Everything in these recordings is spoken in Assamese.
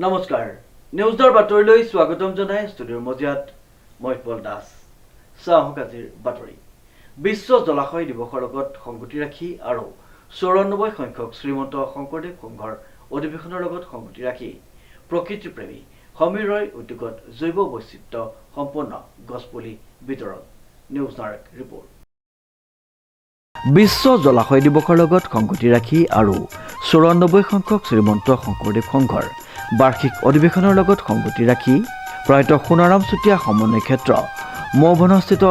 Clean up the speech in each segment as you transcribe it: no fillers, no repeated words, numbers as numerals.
নমস্কাৰ নিউজৰ বাতৰিলৈ স্বাগতম জনাই ষ্টুডিঅ'ৰ মজিয়াত মই পল দাস চাওক আজিৰ বাতৰি বিশ্ব জলাশয় দিৱসৰ লগত সংগতি ৰাখি আৰু 94 সংখ্যক শ্ৰীমন্ত শংকৰদেৱ সংঘৰ অধিৱেশনৰ লগত সংগতি ৰাখি প্ৰকৃতিপ্ৰেমী সমীৰ ৰয় উদ্যোগত জৈৱ বৈচিত্ৰ্য সম্পন্ন গছপুলি বিতৰণ নিউজ নায়ক ৰিপৰ্ট বিশ্ব জলাশয় দিৱসৰ লগত সংগতি ৰাখি আৰু 94 সংখ্যক শ্ৰীমন্ত শংকৰদেৱ সংঘৰ বাৰ্ষিক অধিৱেশনৰ লগত সংগতি ৰাখি প্ৰয়াত সোণাৰাম চুতীয়া সমন্বয় ক্ষেত্ৰ মৌবনস্থিত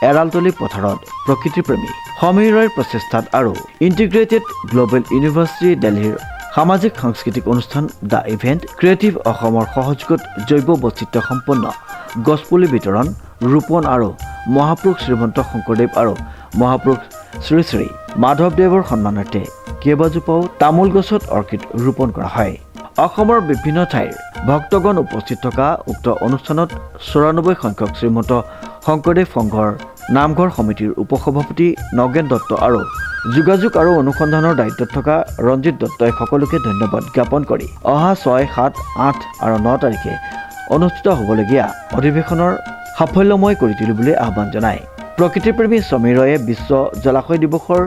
এৰালতলী পথাৰত প্ৰকৃতিপ্ৰেমী সমীৰ ৰয়ৰ প্ৰচেষ্টাত আৰু ইণ্টিগ্ৰেটেড গ্লোবেল ইউনিভাৰ্চিটি দিল্লীৰ সামাজিক সাংস্কৃতিক অনুষ্ঠান দ্য ইভেণ্ট ক্ৰিয়েটিভ অসমৰ সহযোগত জৈৱ বৈচিত্ৰ্য সম্পন্ন গছপুলি বিতৰণ ৰোপণ আৰু মহাপুৰুষ শ্ৰীমন্ত শংকৰদেৱ আৰু মহাপুৰুষ শ্ৰী শ্ৰী মাধৱদেৱৰ সন্মানাৰ্থে কেইবাজোপাও তামোল গছত অৰ্কিড ৰোপণ কৰা হয়। অসমৰ বিভিন্ন ঠাইৰ ভক্তগণ উপস্থিত থকা উক্ত অনুষ্ঠানত 94 সংখ্যক শ্ৰীমন্ত শংকৰদেৱ সংঘৰ নামঘৰ সমিতিৰ উপসভাপতি নগেন দত্ত আৰু যোগাযোগ আৰু অনুসন্ধানৰ দায়িত্বত থকা ৰঞ্জিত দত্তই সকলোকে ধন্যবাদ জ্ঞাপন কৰি অহা 6, 7, 8 আৰু 9 তাৰিখে অনুষ্ঠিত হ'বলগীয়া অধিৱেশনৰ সাফল্যময় কৰি তুলিবলৈ আহ্বান জনায়। প্ৰকৃতিপ্ৰেমী সমীৰ ৰয়ে বিশ্ব জলাশয় দিৱসৰ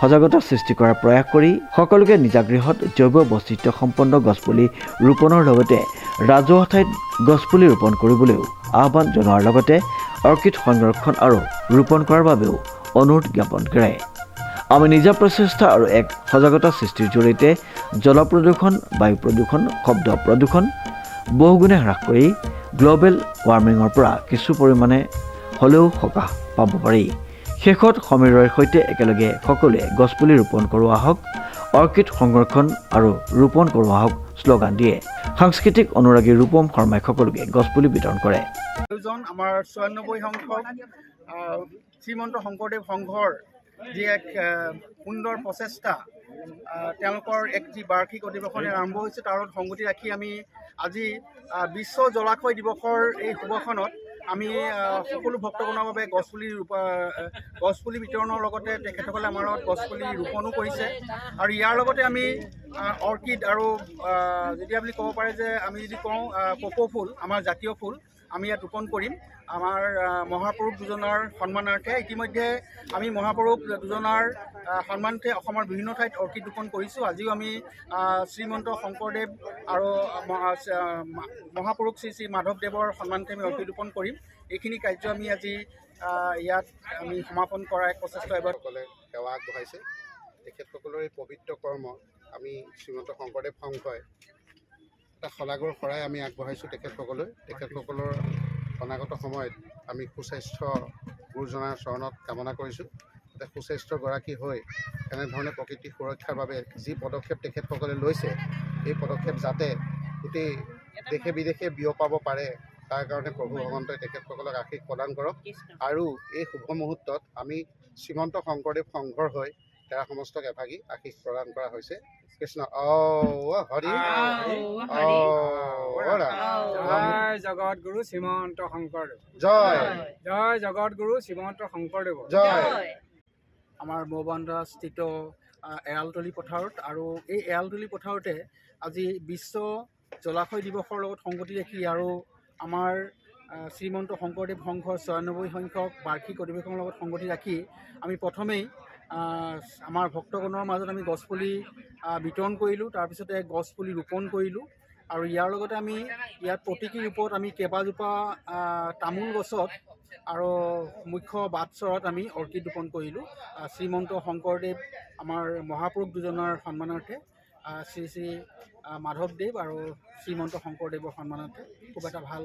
সজাগতা সৃষ্টি কৰাৰ প্ৰয়াস কৰি সকলোকে নিজা গৃহত জৈৱ বৈচিত্ৰ্য সম্পন্ন গছপুলি ৰোপণৰ লগতে ৰাজহুৱা ঠাইত গছপুলি ৰোপণ কৰিবলৈও আহ্বান জনোৱাৰ লগতে অৰ্কিড সংৰক্ষণ আৰু ৰোপণ কৰাৰ বাবেও অনুৰোধ জ্ঞাপন কৰে। আমি নিজা প্ৰচেষ্টা আৰু এক সজাগতা সৃষ্টিৰ জৰিয়তে জল প্ৰদূষণ বায়ু প্ৰদূষণ শব্দ প্ৰদূষণ বহুগুণে হ্ৰাস কৰি গ্ল'বেল ৱাৰ্মিঙৰ পৰা কিছু পৰিমাণে হ'লেও সকাহ পাব পাৰি। শেষত সমীৰ ৰয়ৰ সৈতে একেলগে সকলোৱে গছপুলি ৰোপণ কৰোৱা হওক অৰ্কিড সংৰক্ষণ আৰু ৰোপণ কৰোৱা হওক শ্লোগান দিয়ে। সাংস্কৃতিক অনুৰাগী ৰূপম শৰ্মাই সকলোকে গছপুলি বিতৰণ কৰে। আমাৰ 94 সংখ্যক শ্ৰীমন্ত শংকৰদেৱ সংঘৰ যি এক সুন্দৰ প্ৰচেষ্টা তেওঁলোকৰ এক যি বাৰ্ষিক অধিৱেশনে আৰম্ভ হৈছে তাৰ লগত সংগতি ৰাখি আমি আজি বিশ্ব জলাশয় দিৱসৰ এই শুভখনত আমি সকলো ভক্তগণৰ বাবে গছপুলি বিতৰণৰ লগতে তেখেতসকলে আমাৰ লগত গছপুলি ৰোপণো কৰিছে আৰু ইয়াৰ লগতে আমি অৰ্কিড আৰু যদি আপুনি ক'ব পাৰে যে আমি যদি কওঁ কপৌ ফুল আমাৰ জাতীয় ফুল আমি ইয়াত ৰোপণ কৰিম আমাৰ মহাপুৰুষ দুজনৰ সন্মানাৰ্থে। ইতিমধ্যে আমি মহাপুৰুষ দুজনৰ সন্মানাৰ্থে অসমৰ বিভিন্ন ঠাইত অৰ্কিড ৰোপণ কৰিছোঁ। আজিও আমি শ্ৰীমন্ত শংকৰদেৱ আৰু মহাপুৰুষ শ্ৰী শ্ৰী মাধৱদেৱৰ সন্মানাৰ্থে আমি অৰ্কিড ৰোপণ কৰিম। এইখিনি কাৰ্য আমি আজি ইয়াত আমি সমাপন কৰা এক প্ৰচেষ্টা এবাৰ সকলে সেৱা আগবঢ়াইছে। তেখেতসকলৰ এই পবিত্ৰ কৰ্ম আমি শ্ৰীমন্ত শংকৰদেৱ সংঘই এটা শলাগৰ শৰাই আমি আগবঢ়াইছোঁ তেখেতসকলৰ অনাগত সময়ত আমি সুস্বাস্থ্য গুৰুজনাৰ চৰণত কামনা কৰিছোঁ যাতে সুস্বাস্থ্যগৰাকী হৈ এনেধৰণে প্ৰকৃতি সুৰক্ষাৰ বাবে যি পদক্ষেপ তেখেতসকলে লৈছে এই পদক্ষেপ যাতে গোটেই দেশে বিদেশে বিয়পাব পাৰে তাৰ কাৰণে প্ৰভু ভগৱন্তই তেখেতসকলক আশীষ প্ৰদান কৰক। আৰু এই শুভ মুহূৰ্তত আমি শ্ৰীমন্ত শংকৰদেৱ সংঘৰ হৈ তেৰা সমস্তক এভাগী আশীষ প্ৰদান কৰা হৈছে। কৃষ্ণ হৰি জয় জগত গুৰু শ্ৰীমন্ত শংকৰদেৱ জয় জয় জগত গুৰু শ্ৰীমন্ত শংকৰদেৱ জয়। আমাৰ মৌবান্ধাস্থিত এৰালতলী পথাৰত আৰু এই এৰালতলী পথাৰতে আজি বিশ্ব জলাশয় দিৱসৰ লগত সংগতি ৰাখি আৰু আমাৰ শ্ৰীমন্ত শংকৰদেৱ সংঘৰ 94 সংখ্যক বাৰ্ষিক অধিৱেশনৰ লগত সংগতি ৰাখি আমি প্ৰথমেই আমাৰ ভক্তগণৰ মাজত আমি গছপুলি বিতৰণ কৰিলোঁ, তাৰপিছতে গছপুলি ৰোপণ কৰিলোঁ আৰু ইয়াৰ লগতে আমি ইয়াত প্ৰতীকী ৰূপত আমি কেইবাজোপা তামোল গছত আৰু মুখ্য বাটচৰত আমি অৰ্কিড ৰোপণ কৰিলোঁ। শ্ৰীমন্ত শংকৰদেৱ আমাৰ মহাপুৰুষ দুজনৰ সন্মানাৰ্থে শ্ৰী শ্ৰী মাধৱদেৱ আৰু শ্ৰীমন্ত শংকৰদেৱৰ সন্মানাৰ্থে খুব এটা ভাল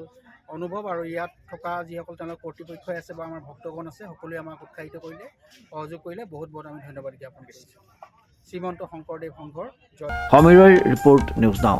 অনুভৱ। আৰু ইয়াত থকা যিসকল তেওঁলোকৰ কৰ্তৃপক্ষই আছে বা আমাৰ ভক্তগণ আছে সকলোৱে আমাক উৎসাহিত কৰিলে সহযোগ কৰিলে বহুত আমি ধন্যবাদ জ্ঞাপন কৰিছোঁ। শ্ৰীমন্ত শংকৰদেৱ সংঘৰ জয়। সমীৰ ৰয়ৰ ৰিপৰ্ট নিউজ নাও।